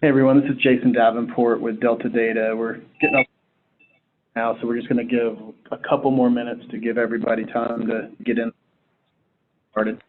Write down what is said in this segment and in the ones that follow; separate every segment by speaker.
Speaker 1: Hey everyone, this is Jason Davenport with Delta Data. We're getting up now, so we're just going to give a couple more minutes to give everybody time to get in started.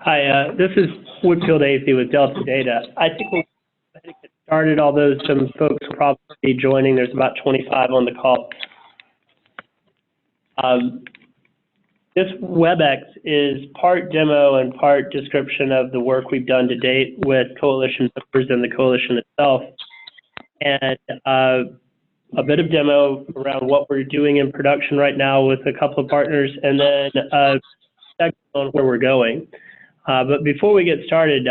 Speaker 2: Hi, this is Woodfield Athey with Delta Data. I think we'll get started, although some folks will probably be joining. There's about 25 on the call. This WebEx is part demo and part description of the work we've done to date with coalition members and the coalition itself, and a bit of demo around what we're doing in production right now with a couple of partners, and then a section on where we're going. But before we get started,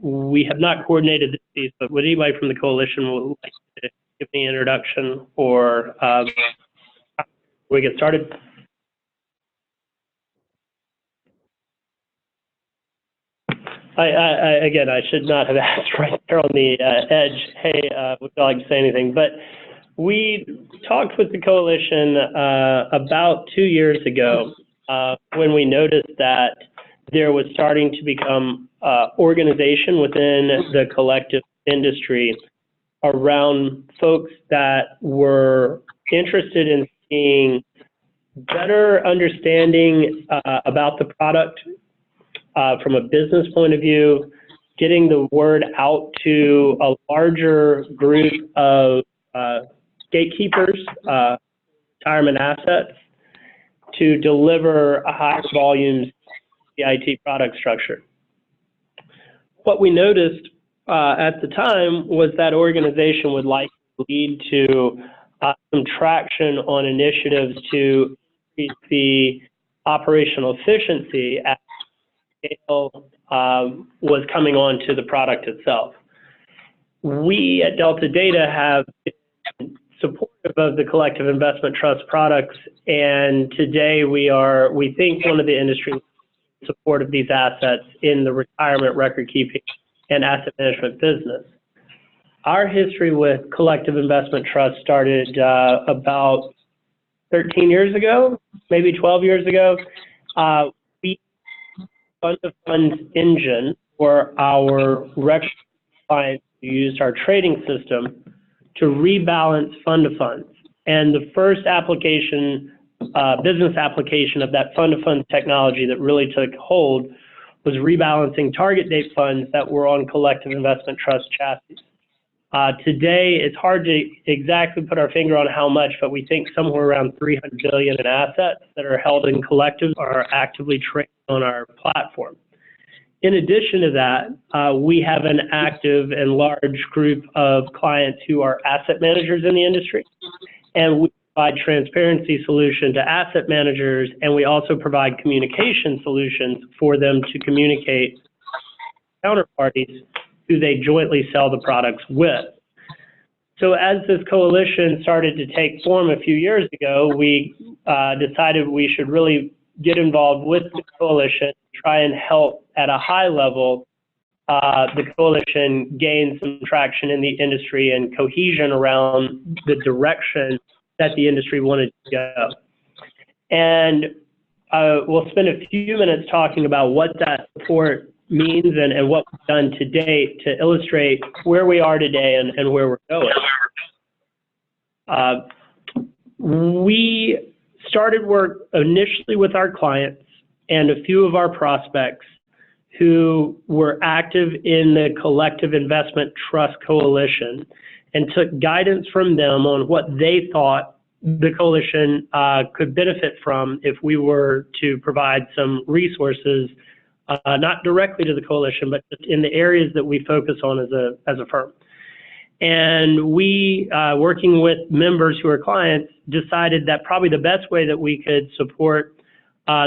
Speaker 2: we have not coordinated this piece, but would anybody from the coalition would like to give me an introduction or we get started? Again, I should not have asked right there on the edge, hey, would you like to say anything? But we talked with the coalition about 2 years ago when we noticed that there was starting to become organization within the collective industry around folks that were interested in seeing better understanding about the product from a business point of view, getting the word out to a larger group of gatekeepers, retirement assets, to deliver a higher volumes CIT product structure. What we noticed at the time was that organization would likely lead to some traction on initiatives to increase the operational efficiency as scale was coming on to the product itself. We at Delta Data have been supportive of the collective investment trust products, and today we think one of the industry support of these assets in the retirement record keeping and asset management business. Our history with collective investment trust started about 13 years ago, maybe 12 years ago. We fund of funds engine for our record clients who used our trading system to rebalance fund of funds. And the first application, business application of that fund of funds technology that really took hold was rebalancing target date funds that were on collective investment trust chassis. Today, it's hard to exactly put our finger on how much, but we think somewhere around 300 billion in assets that are held in collectives are actively traded on our platform. In addition to that, we have an active and large group of clients who are asset managers in the industry, and we provide transparency solution to asset managers, and we also provide communication solutions for them to communicate with counterparties who they jointly sell the products with. So as this coalition started to take form a few years ago, we decided we should really get involved with the coalition, try and help at a high level the coalition gain some traction in the industry and cohesion around the direction that the industry wanted to go. And we'll spend a few minutes talking about what that support means and what we've done to date to illustrate where we are today and where we're going. We started work initially with our clients and a few of our prospects who were active in the Collective Investment Trust Coalition and took guidance from them on what they thought the coalition could benefit from if we were to provide some resources, not directly to the coalition, but in the areas that we focus on as a firm. And we, working with members who are clients, decided that probably the best way that we could support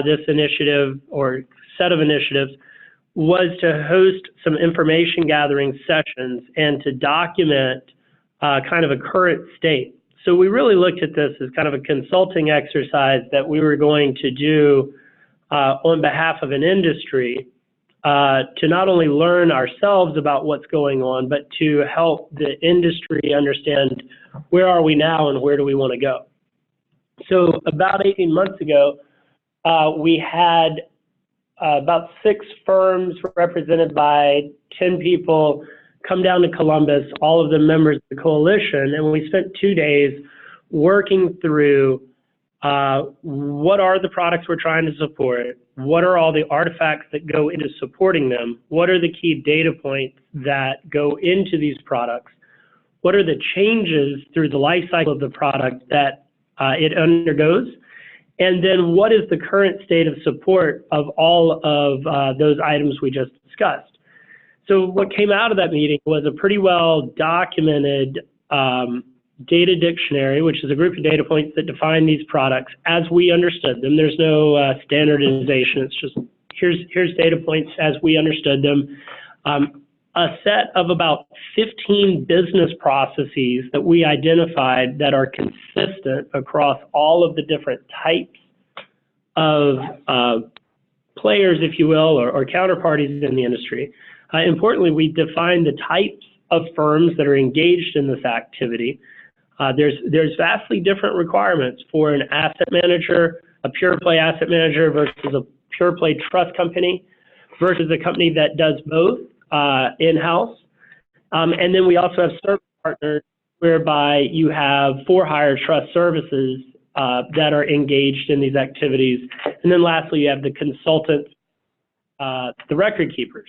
Speaker 2: this initiative or set of initiatives was to host some information gathering sessions and to document kind of a current state. So we really looked at this as kind of a consulting exercise that we were going to do on behalf of an industry to not only learn ourselves about what's going on, but to help the industry understand where are we now and where do we want to go. So about 18 months ago, we had about 6 firms represented by 10 people come down to Columbus, all of them members of the coalition, and we spent 2 days working through what are the products we're trying to support, what are all the artifacts that go into supporting them, what are the key data points that go into these products, what are the changes through the life cycle of the product that it undergoes, and then what is the current state of support of all of those items we just discussed. So what came out of that meeting was a pretty well documented data dictionary, which is a group of data points that define these products as we understood them. There's no standardization. It's just here's data points as we understood them. A set of about 15 business processes that we identified that are consistent across all of the different types of players, if you will, or counterparties in the industry. Importantly, we defined the types of firms that are engaged in this activity. There's vastly different requirements for an asset manager, a pure play asset manager versus a pure play trust company versus a company that does both in-house. And then we also have service partners whereby you have for-hire trust services that are engaged in these activities. And then lastly, you have the consultants, the record keepers.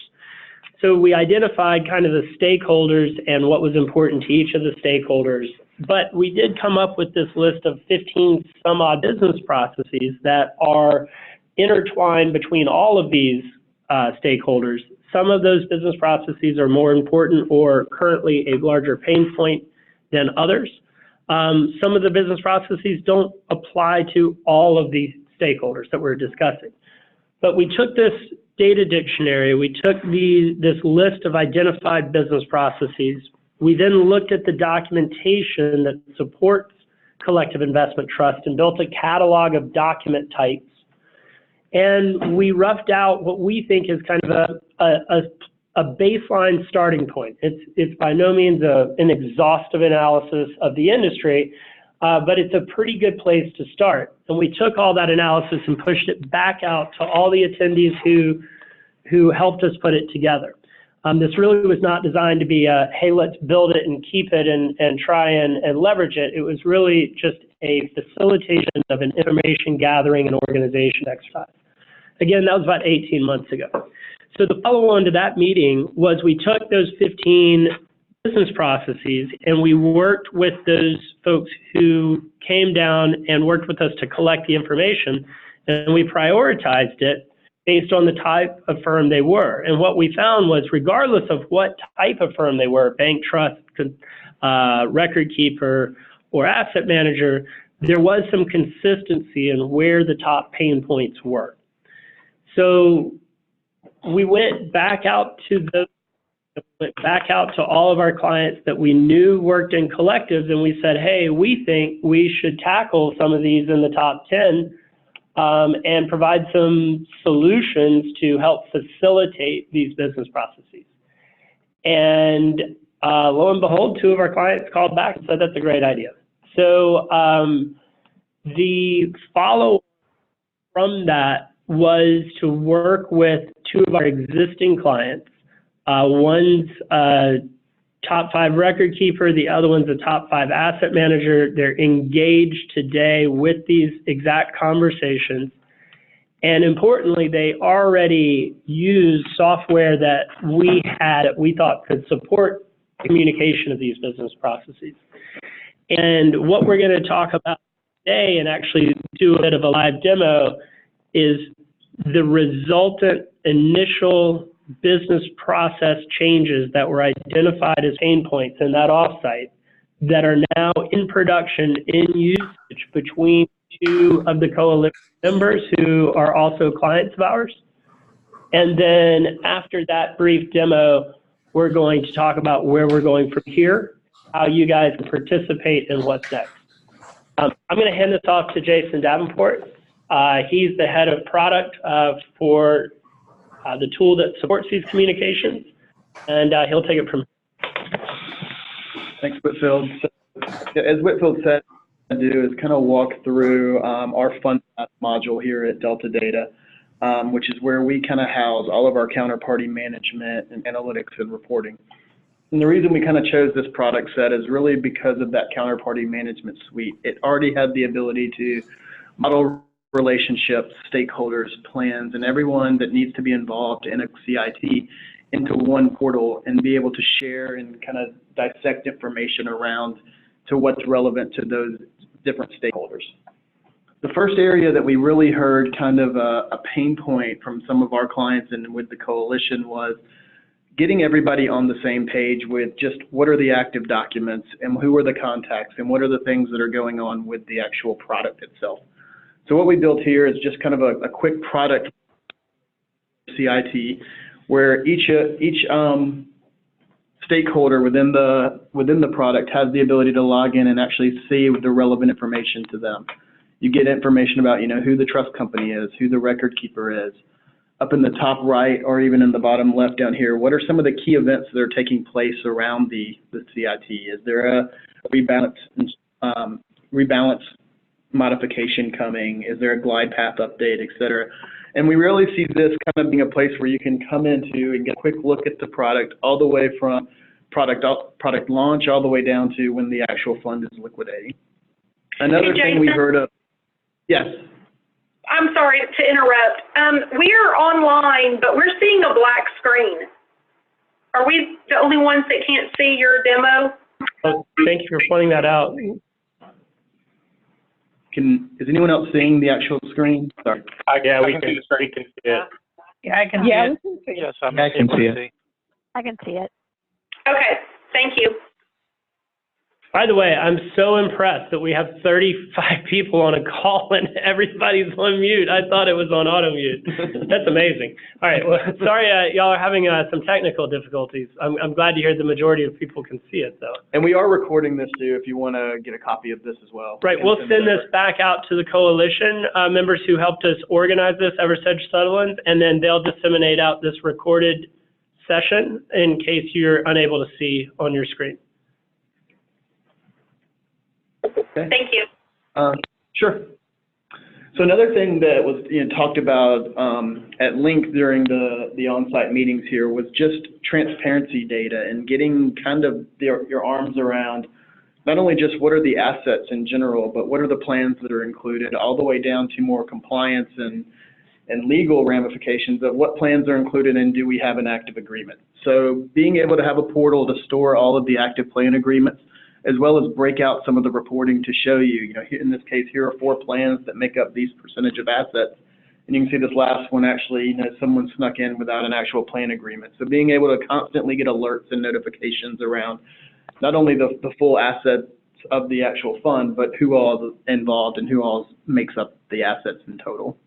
Speaker 2: So we identified kind of the stakeholders and what was important to each of the stakeholders. But we did come up with this list of 15 some odd business processes that are intertwined between all of these stakeholders. Some of those business processes are more important or currently a larger pain point than others. Some of the business processes don't apply to all of the stakeholders that we're discussing. But we took this data dictionary, we took this list of identified business processes, we then looked at the documentation that supports collective investment trust and built a catalog of document types. And we roughed out what we think is kind of a baseline starting point. It's by no means an exhaustive analysis of the industry, but it's a pretty good place to start. And we took all that analysis and pushed it back out to all the attendees who helped us put it together. This really was not designed to be a, hey, let's build it and keep it and try and leverage it. It was really just a facilitation of an information gathering and organization exercise. Again, that was about 18 months ago. So the follow-on to that meeting was we took those 15 business processes and we worked with those folks who came down and worked with us to collect the information, and we prioritized it based on the type of firm they were. And what we found was, regardless of what type of firm they were, bank, trust, record keeper, or asset manager, there was some consistency in where the top pain points were. So we went back out to all of our clients that we knew worked in collectives, and we said, hey, we think we should tackle some of these in the top 10 and provide some solutions to help facilitate these business processes. And lo and behold, 2 of our clients called back and said, that's a great idea. So the follow from that was to work with 2 of our existing clients. One's a top 5 record keeper, the other one's a top 5 asset manager. They're engaged today with these exact conversations. And importantly, they already use software that we thought could support communication of these business processes. And what we're going to talk about today, and actually do a bit of a live demo, is the resultant initial business process changes that were identified as pain points in that offsite that are now in production, in usage between 2 of the coalition members who are also clients of ours. And then after that brief demo, we're going to talk about where we're going from here, how you guys can participate, and what's next. I'm going to hand this off to Jason Davenport. He's the head of product for the tool that supports these communications, and he'll take it from here.
Speaker 1: Thanks, Whitfield. So, as Whitfield said, what I do is kind of walk through our fund module here at Delta Data, which is where we kind of house all of our counterparty management and analytics and reporting. And the reason we kind of chose this product set is really because of that counterparty management suite. It already had the ability to model relationships, stakeholders, plans, and everyone that needs to be involved in a CIT into one portal and be able to share and kind of dissect information around to what's relevant to those different stakeholders. The first area that we really heard kind of a pain point from some of our clients and with the coalition was getting everybody on the same page with just what are the active documents and who are the contacts and what are the things that are going on with the actual product itself. So what we built here is just kind of a quick product CIT where each stakeholder within the product has the ability to log in and actually see the relevant information to them. You get information about, who the trust company is, who the record keeper is. Up in the top right or even in the bottom left down here, what are some of the key events that are taking place around the CIT? Is there a rebalance modification coming? Is there a glide path update, et cetera? And we really see this kind of being a place where you can come into and get a quick look at the product all the way from product launch all the way down to when the actual fund is liquidating. Another thing we heard of, yes.
Speaker 3: I'm sorry to interrupt. We are online, but we're seeing a black screen. Are we the only ones that can't see your demo?
Speaker 2: Oh, thank you for pointing that out.
Speaker 1: Is anyone else seeing the actual screen? Sorry.
Speaker 4: Yeah, we can see it.
Speaker 5: Yeah, I can see it.
Speaker 4: Yes,
Speaker 6: I can see it.
Speaker 5: I can see it.
Speaker 3: Okay, thank you.
Speaker 2: By the way, I'm so impressed that we have 35 people on a call and everybody's on mute. I thought it was on auto mute. That's amazing. All right, well, sorry y'all are having some technical difficulties. I'm glad to hear the majority of people can see it, though.
Speaker 1: And we are recording this, too, if you want to get a copy of this as well.
Speaker 2: Right, we'll send this back out to the coalition members who helped us organize this, Eversedge Sutherland, and then they'll disseminate out this recorded session in case you're unable to see on your screen.
Speaker 1: Okay.
Speaker 3: Thank you.
Speaker 1: Sure. So another thing that was talked about at length during the on-site meetings here was just transparency data and getting kind of your arms around not only just what are the assets in general, but what are the plans that are included, all the way down to more compliance and legal ramifications of what plans are included and do we have an active agreement. So being able to have a portal to store all of the active plan agreements, as well as break out some of the reporting to show you, in this case, here are 4 plans that make up these percentage of assets. And you can see this last one actually, someone snuck in without an actual plan agreement. So being able to constantly get alerts and notifications around not only the full asset of the actual fund, but who all is involved and who all makes up the assets in total.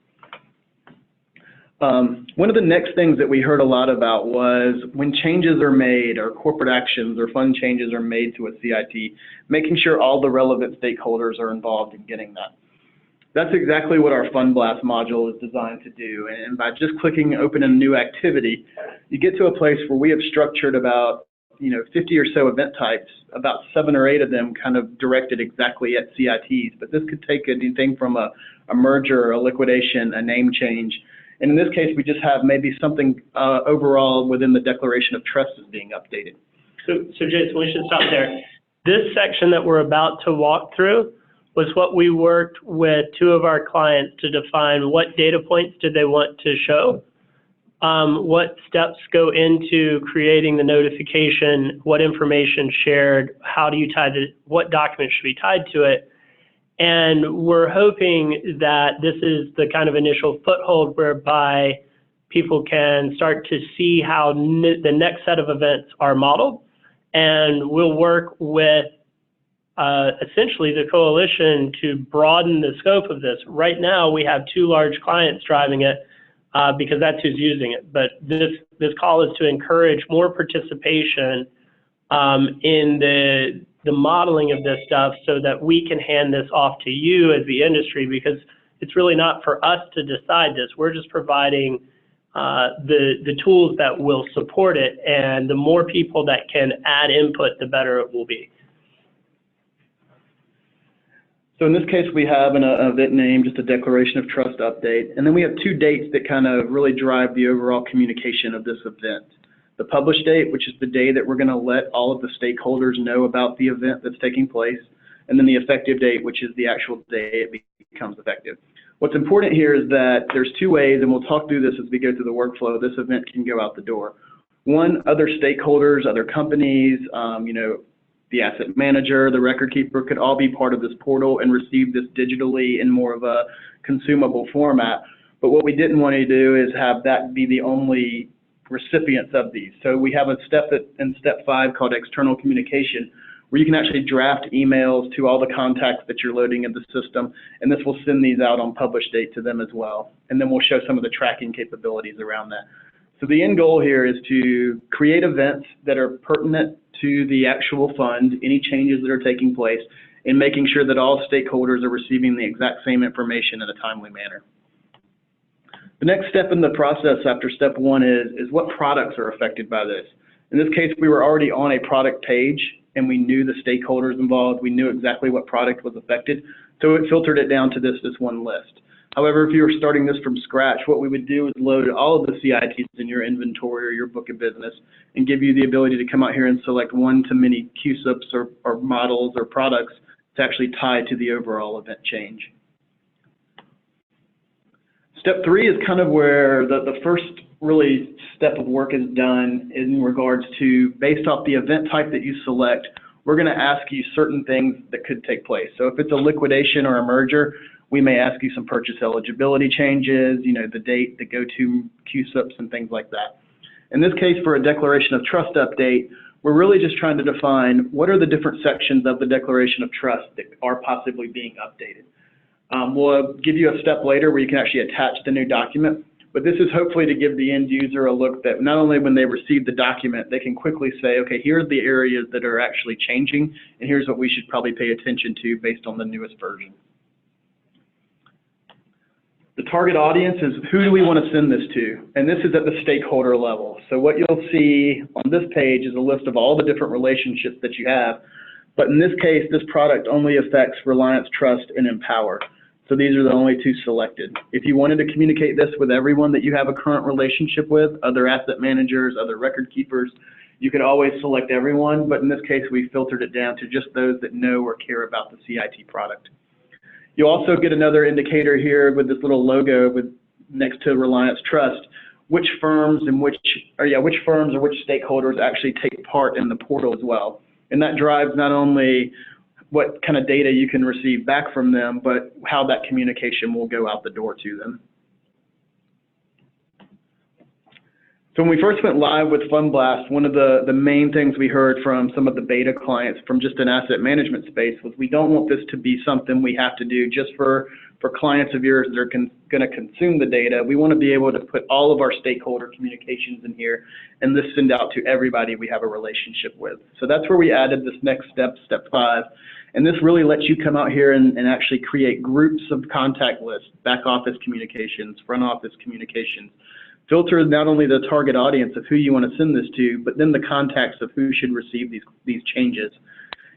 Speaker 1: One of the next things that we heard a lot about was when changes are made or corporate actions or fund changes are made to a CIT, making sure all the relevant stakeholders are involved in getting that. That's exactly what our Fund Blast module is designed to do. And by just clicking open a new activity, you get to a place where we have structured about 50 or so event types, about 7 or 8 of them kind of directed exactly at CITs. But this could take anything from a merger, a liquidation, a name change. And in this case, we just have maybe something overall within the Declaration of Trust is being updated.
Speaker 2: So Jason, we should stop there. This section that we're about to walk through was what we worked with 2 of our clients to define what data points did they want to show, what steps go into creating the notification, what information shared, how do you tie what documents should be tied to it. And we're hoping that this is the kind of initial foothold whereby people can start to see how the next set of events are modeled. And we'll work with essentially the coalition to broaden the scope of this. Right now, we have 2 large clients driving it because that's who's using it. But this call is to encourage more participation in the modeling of this stuff so that we can hand this off to you as the industry, because it's really not for us to decide this. We're just providing the tools that will support it, and the more people that can add input, the better it will be.
Speaker 1: So in this case, we have an event name, just a Declaration of Trust update, and then we have 2 dates that kind of really drive the overall communication of this event. The publish date, which is the day that we're going to let all of the stakeholders know about the event that's taking place, and then the effective date, which is the actual day it becomes effective. What's important here is that there's 2 ways, and we'll talk through this as we go through the workflow, this event can go out the door. One, other stakeholders, other companies, the asset manager, the record keeper could all be part of this portal and receive this digitally in more of a consumable format. But what we didn't want to do is have that be the only recipients of these. So we have a step in step 5 called external communication, where you can actually draft emails to all the contacts that you're loading in the system, and this will send these out on publish date to them as well. And then we'll show some of the tracking capabilities around that. So the end goal here is to create events that are pertinent to the actual fund, any changes that are taking place, and making sure that all stakeholders are receiving the exact same information in a timely manner. The next step in the process after step 1 is what products are affected by this. In this case, we were already on a product page and we knew the stakeholders involved. We knew exactly what product was affected, so it filtered it down to this one list. However, if you were starting this from scratch, what we would do is load all of the CITs in your inventory or your book of business and give you the ability to come out here and select one-to-many QSIPs or models or products to actually tie to the overall event change. Step 3 is kind of where the first really step of work is done in regards to, based off the event type that you select, we're going to ask you certain things that could take place. So if it's a liquidation or a merger, we may ask you some purchase eligibility changes, the date, the go-to QSIPs and things like that. In this case, for a Declaration of Trust update, we're really just trying to define what are the different sections of the Declaration of Trust that are possibly being updated. We'll give you a step later where you can actually attach the new document, but this is hopefully to give the end user a look that not only when they receive the document, they can quickly say, okay, here's the areas that are actually changing, and here's what we should probably pay attention to based on the newest version. The target audience is who do we want to send this to? And this is at the stakeholder level. So what you'll see on this page is a list of all the different relationships that you have. But in this case, this product only affects Reliance Trust and Empower. So these are the only 2 selected. If you wanted to communicate this with everyone that you have a current relationship with, other asset managers, other record keepers, you could always select everyone. But in this case, we filtered it down to just those that know or care about the CIT product. You'll also get another indicator here with this little logo next to Reliance Trust, which firms or which stakeholders actually take part in the portal as well. And that drives not only what kind of data you can receive back from them, but how that communication will go out the door to them. So when we first went live with FundBlast, one of the main things we heard from some of the beta clients from just an asset management space was we don't want this to be something we have to do just for clients of yours that are going to consume the data. We want to be able to put all of our stakeholder communications in here and this send out to everybody we have a relationship with. So that's where we added this next step, step 5. And this really lets you come out here and actually create groups of contact lists, back office communications, front office communications. Filter not only the target audience of who you want to send this to, but then the context of who should receive these changes.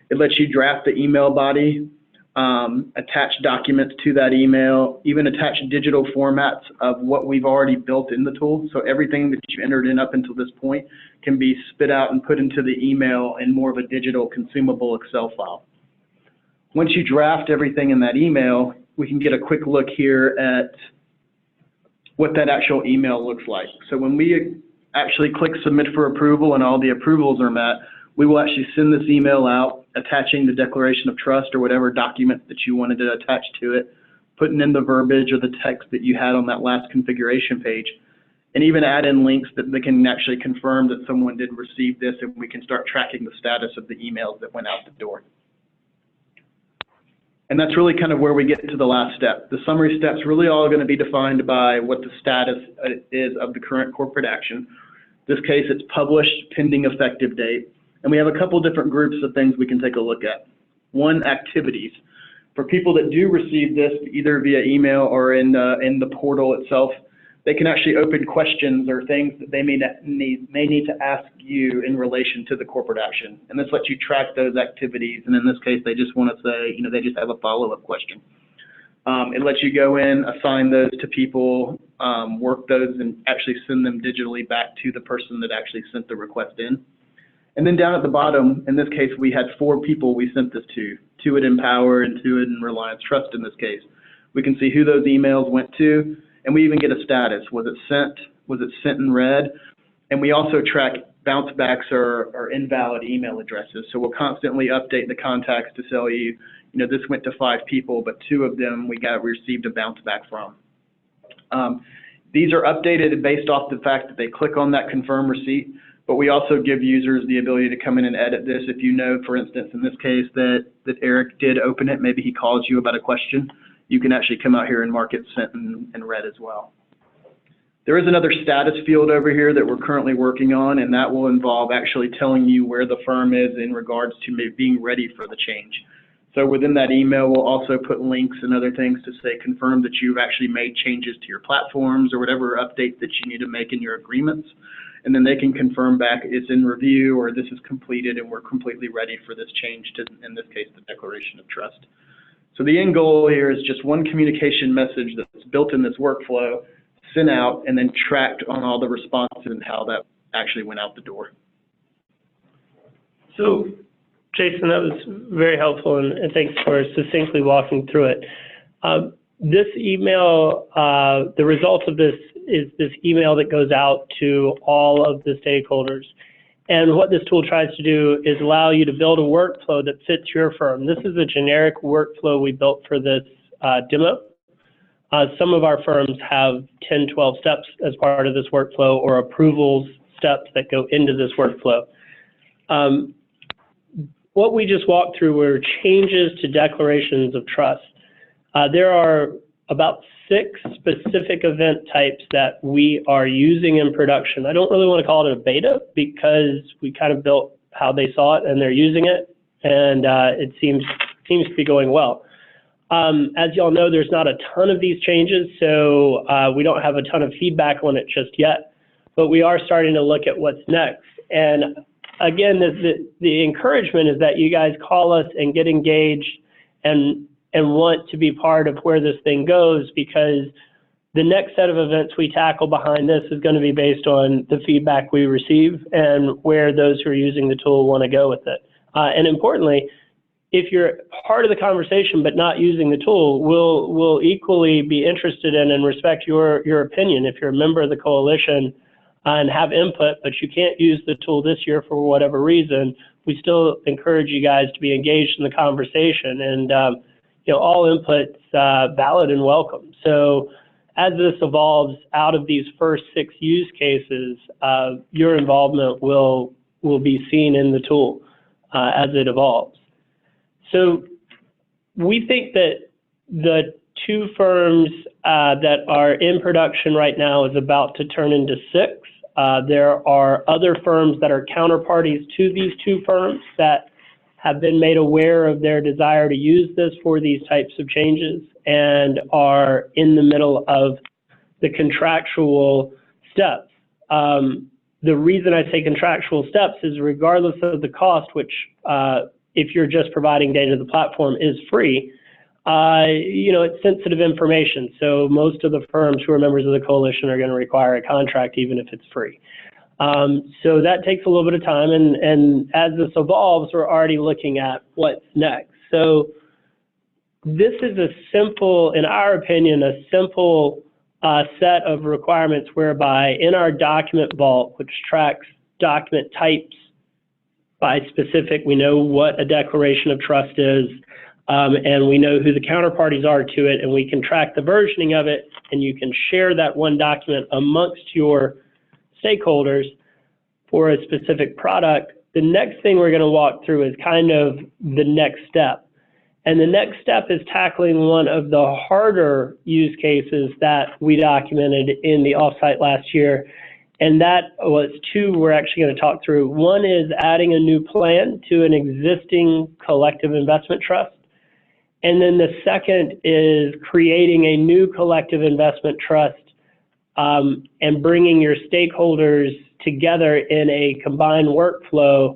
Speaker 1: It lets you draft the email body, attach documents to that email, even attach digital formats of what we've already built in the tool. So everything that you entered in up until this point can be spit out and put into the email in more of a digital consumable Excel file. Once you draft everything in that email, we can get a quick look here at what that actual email looks like. So when we actually click submit for approval and all the approvals are met, we will actually send this email out, attaching the declaration of trust or whatever document that you wanted to attach to it, putting in the verbiage or the text that you had on that last configuration page, and even add in links that they can actually confirm that someone did receive this, and we can start tracking the status of the emails that went out the door. And that's really kind of where we get to the last step. The summary steps really all going to be defined by what the status is of the current corporate action. In this case, it's published pending effective date. And we have a couple different groups of things we can take a look at. One, activities. For people that do receive this, either via email or in the portal itself, they can actually open questions or things that they may need to ask you in relation to the corporate action. And this lets you track those activities. And in this case, they just want to say, they just have a follow-up question. It lets you go in, assign those to people, work those, and actually send them digitally back to the person that actually sent the request in. And then down at the bottom, in this case, we had 4 people we sent this to, 2 at Empower and 2 at Reliance Trust in this case. We can see who those emails went to, and we even get a status. Was it sent? Was it sent and read? And we also track bounce backs or invalid email addresses. So we'll constantly update the contacts to tell you, this went to 5 people, but 2 of them we received a bounce back from. These are updated based off the fact that they click on that confirm receipt, but we also give users the ability to come in and edit this. If you know, for instance, in this case that Eric did open it, maybe he calls you about a question, you can actually come out here and mark it sent and read as well. There is another status field over here that we're currently working on, and that will involve actually telling you where the firm is in regards to being ready for the change. So within that email, we'll also put links and other things to say confirm that you've actually made changes to your platforms or whatever update that you need to make in your agreements. And then they can confirm back it's in review or this is completed and we're completely ready for this change to, in this case, the declaration of trust. So the end goal here is just one communication message that's built in this workflow, sent out, and then tracked on all the responses and how that actually went out the door.
Speaker 2: So, Jason, that was very helpful, and thanks for succinctly walking through it. This email, the result of this is this email that goes out to all of the stakeholders. And what this tool tries to do is allow you to build a workflow that fits your firm. This is a generic workflow we built for this demo. Some of our firms have 10, 12 steps as part of this workflow or approvals steps that go into this workflow. What we just walked through were changes to declarations of trust. There are about 6 specific event types that we are using in production. I don't really want to call it a beta because we kind of built how they saw it and they're using it, and it seems to be going well. As y'all know, there's not a ton of these changes, so we don't have a ton of feedback on it just yet, but we are starting to look at what's next. And again, the encouragement is that you guys call us and get engaged and want to be part of where this thing goes, because the next set of events we tackle behind this is going to be based on the feedback we receive and where those who are using the tool want to go with it. And importantly, if you're part of the conversation but not using the tool, we'll equally be interested in and respect your opinion. If you're a member of the coalition and have input, but you can't use the tool this year for whatever reason, we still encourage you guys to be engaged in the conversation. And all input's valid and welcome. So as this evolves out of these first 6 use cases, your involvement will be seen in the tool as it evolves. So we think that the 2 firms that are in production right now is about to turn into 6. There are other firms that are counterparties to these 2 firms that have been made aware of their desire to use this for these types of changes and are in the middle of the contractual steps. The reason I say contractual steps is regardless of the cost, which if you're just providing data to the platform is free, it's sensitive information. So most of the firms who are members of the coalition are going to require a contract even if it's free. So that takes a little bit of time, and as this evolves, we're already looking at what's next. So this is a simple, in our opinion, a simple set of requirements whereby in our document vault, which tracks document types by specific, we know what a declaration of trust is, and we know who the counterparties are to it, and we can track the versioning of it, and you can share that one document amongst your stakeholders for a specific product. The next thing we're going to walk through is kind of the next step. And the next step is tackling one of the harder use cases that we documented in the offsite last year. And that was 2 we're actually going to talk through. One is adding a new plan to an existing collective investment trust. And then the second is creating a new collective investment trust and bringing your stakeholders together in a combined workflow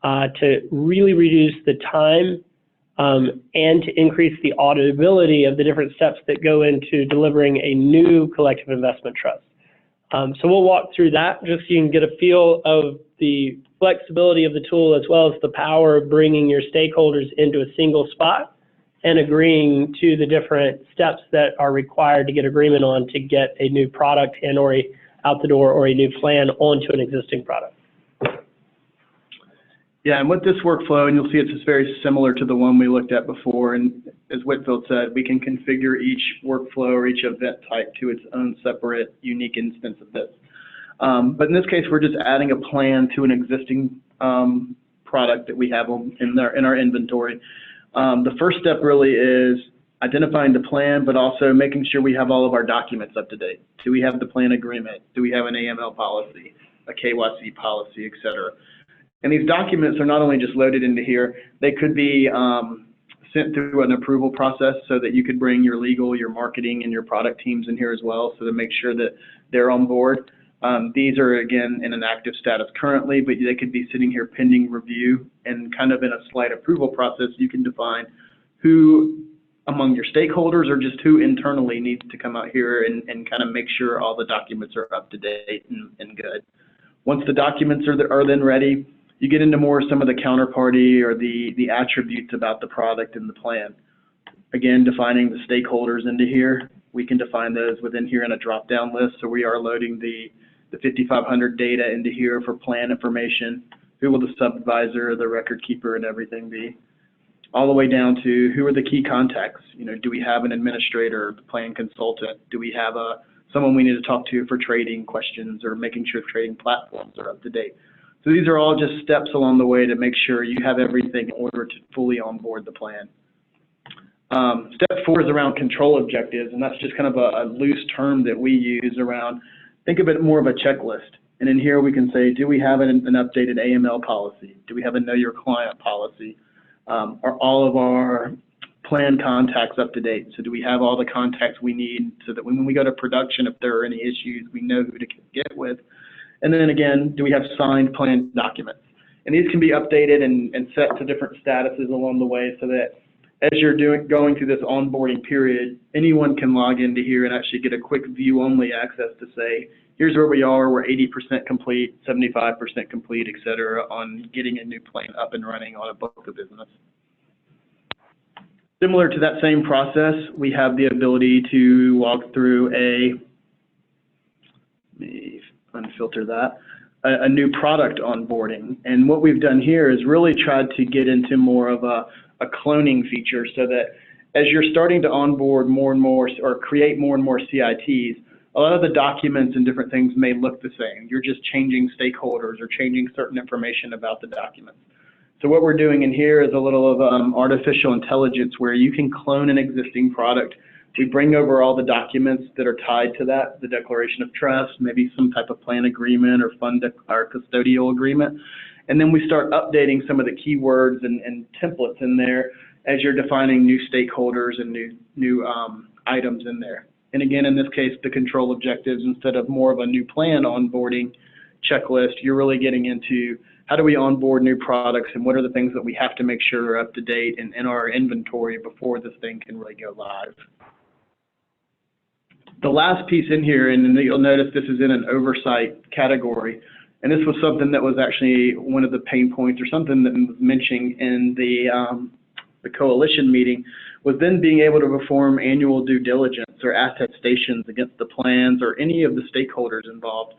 Speaker 2: to really reduce the time and to increase the auditability of the different steps that go into delivering a new collective investment trust. So we'll walk through that just so you can get a feel of the flexibility of the tool as well as the power of bringing your stakeholders into a single spot and agreeing to the different steps that are required to get agreement on to get a new product and or out the door or a new plan onto an existing product.
Speaker 1: Yeah, and with this workflow, and you'll see it's just very similar to the one we looked at before, and as Whitfield said, we can configure each workflow or each event type to its own separate, unique instance of this. But in this case, we're just adding a plan to an existing product that we have in our inventory. The first step really is identifying the plan, but also making sure we have all of our documents up to date. Do we have the plan agreement? Do we have an AML policy, a KYC policy, et cetera? And these documents are not only just loaded into here, they could be sent through an approval process so that you could bring your legal, your marketing, and your product teams in here as well, so to make sure that they're on board. These are, again, in an active status currently, but they could be sitting here pending review, and kind of in a slight approval process, you can define who among your stakeholders or just who internally needs to come out here and kind of make sure all the documents are up to date and good. Once the documents are then ready, you get into more some of the counterparty or the attributes about the product and the plan. Again, defining the stakeholders into here. We can define those within here in a drop-down list. So we are loading the 5,500 data into here for plan information. Who will the subadvisor, the record keeper, and everything be? All the way down to who are the key contacts. Do we have an administrator, plan consultant? Do we have someone we need to talk to for trading questions or making sure trading platforms are up to date? So these are all just steps along the way to make sure you have everything in order to fully onboard the plan. Step 4 is around control objectives, and that's just kind of a loose term that we use around, think of it more of a checklist. And in here we can say, do we have an updated AML policy? Do we have a know your client policy? Are all of our plan contacts up to date? So do we have all the contacts we need so that when we go to production, if there are any issues, we know who to get with? And then again, do we have signed plan documents? And these can be updated and set to different statuses along the way so that as you're going through this onboarding period, anyone can log into here and actually get a quick view-only access to say, here's where we are, we're 80% complete, 75% complete, et cetera, on getting a new plan up and running on a book of business. Similar to that same process, we have the ability to walk through let me unfilter that, a new product onboarding. And what we've done here is really tried to get into more of a cloning feature so that as you're starting to onboard more and more or create more and more CITs, a lot of the documents and different things may look the same. You're just changing stakeholders or changing certain information about the documents. So what we're doing in here is a little of artificial intelligence where you can clone an existing product. We bring over all the documents that are tied to that, the declaration of trust, maybe some type of plan agreement or fund or custodial agreement. And then we start updating some of the keywords and templates in there as you're defining new stakeholders and new items in there. And again, in this case, the control objectives, instead of more of a new plan onboarding checklist, you're really getting into how do we onboard new products and what are the things that we have to make sure are up to date and in our inventory before this thing can really go live. The last piece in here, and you'll notice this is in an oversight category, and this was something that was actually one of the pain points or something that was mentioned in the coalition meeting, was then being able to perform annual due diligence or attestations against the plans or any of the stakeholders involved.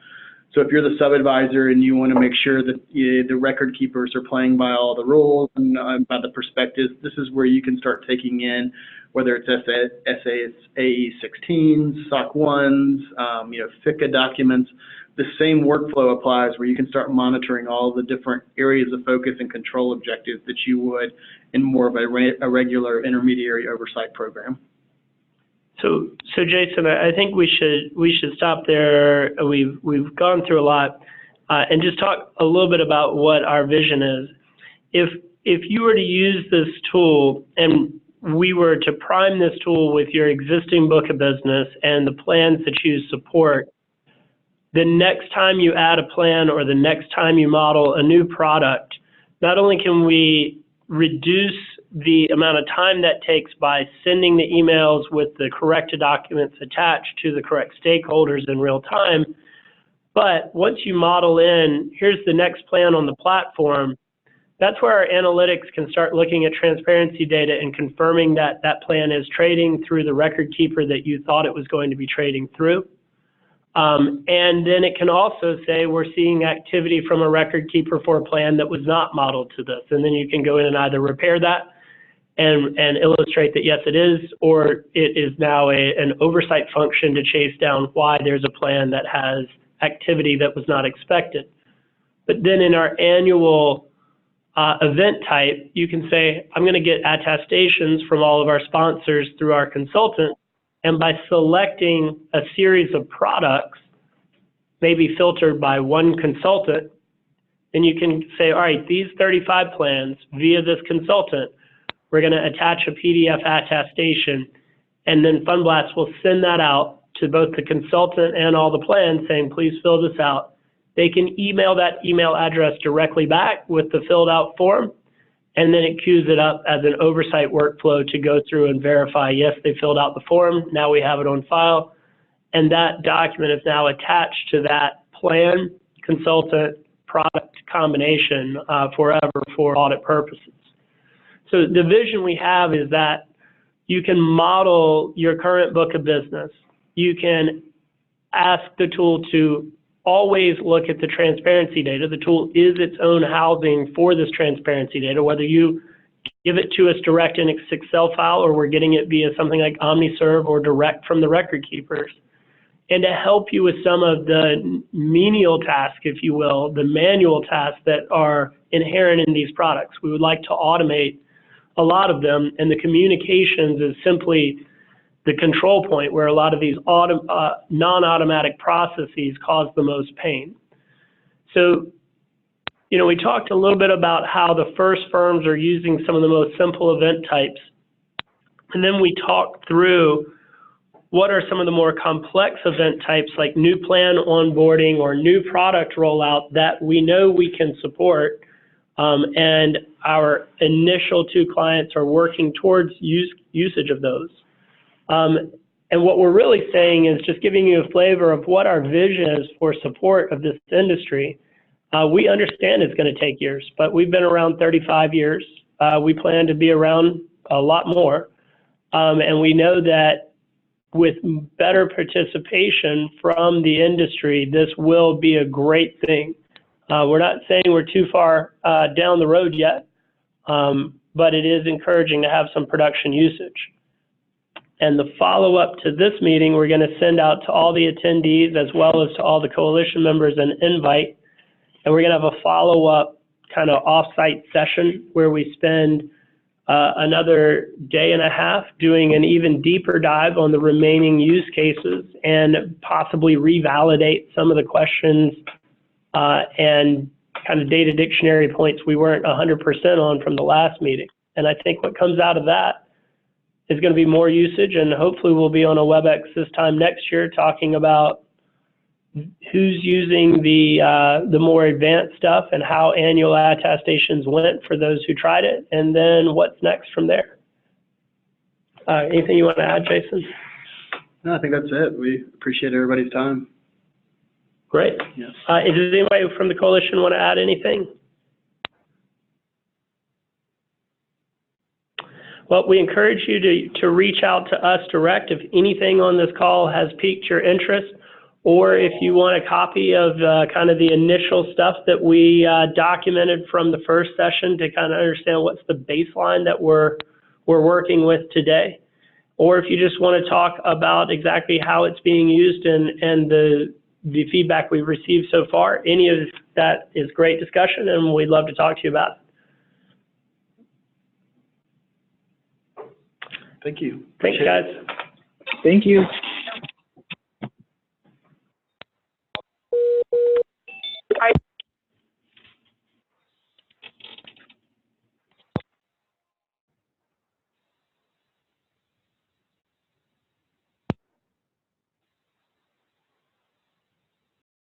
Speaker 1: So if you're the sub-advisor and you want to make sure that the record keepers are playing by all the rules and by the perspectives, this is where you can start taking in whether it's AE 16s, SOC 1s, FICA documents. The same workflow applies where you can start monitoring all the different areas of focus and control objectives that you would in more of a regular intermediary oversight program.
Speaker 2: So Jason, I think we should stop there. We've gone through a lot, and just talk a little bit about what our vision is. If you were to use this tool and we were to prime this tool with your existing book of business and the plans that you support, the next time you add a plan or the next time you model a new product, not only can we reduce the amount of time that takes by sending the emails with the corrected documents attached to the correct stakeholders in real time, but once you model in, here's the next plan on the platform, that's where our analytics can start looking at transparency data and confirming that that plan is trading through the record keeper that you thought it was going to be trading through. And then it can also say we're seeing activity from a record keeper for a plan that was not modeled to this. And then you can go in and either repair that and illustrate that, yes, it is, or it is now an oversight function to chase down why there's a plan that has activity that was not expected. But then in our annual event type, you can say, I'm going to get attestations from all of our sponsors through our consultant, and by selecting a series of products, maybe filtered by one consultant, then you can say, all right, these 35 plans via this consultant, we're going to attach a PDF attestation, and then FundBlast will send that out to both the consultant and all the plans saying, please fill this out. They can email that email address directly back with the filled out form, and then it queues it up as an oversight workflow to go through and verify, yes, they filled out the form, now we have it on file, and that document is now attached to that plan, consultant, product combination forever for audit purposes. So the vision we have is that you can model your current book of business. You can ask the tool to always look at the transparency data. The tool is its own housing for this transparency data, whether you give it to us direct in an Excel file or we're getting it via something like OmniServe or direct from the record keepers. And to help you with some of the menial tasks, if you will, the manual tasks that are inherent in these products. We would like to automate a lot of them, and the communications is simply the control point where a lot of these non-automatic processes cause the most pain. So, we talked a little bit about how the first firms are using some of the most simple event types. And then we talked through what are some of the more complex event types like new plan onboarding or new product rollout that we know we can support. And our initial 2 clients are working towards usage of those. And what we're really saying is just giving you a flavor of what our vision is for support of this industry. We understand it's going to take years, but we've been around 35 years. We plan to be around a lot more. And we know that with better participation from the industry, this will be a great thing. We're not saying we're too far down the road yet, but it is encouraging to have some production usage. And the follow-up to this meeting, we're going to send out to all the attendees as well as to all the coalition members an invite. And we're going to have a follow-up kind of off-site session where we spend another day and a half doing an even deeper dive on the remaining use cases and possibly revalidate some of the questions and kind of data dictionary points we weren't 100% on from the last meeting. And I think what comes out of that is going to be more usage, and hopefully we'll be on a WebEx this time next year talking about who's using the more advanced stuff and how annual attestations went for those who tried it, and then what's next from there. Anything you want to add, Jason?
Speaker 1: No, I think that's it. We appreciate everybody's time.
Speaker 2: Great.
Speaker 1: Yes.
Speaker 2: Does anybody from the coalition want to add anything? Well, we encourage you to reach out to us direct if anything on this call has piqued your interest, or if you want a copy of kind of the initial stuff that we documented from the first session to kind of understand what's the baseline that we're working with today. Or if you just want to talk about exactly how it's being used and the feedback we've received so far, any of that is great discussion, and we'd love to talk to you about it.
Speaker 1: Thank you.
Speaker 2: Thanks, guys.
Speaker 6: Thank you.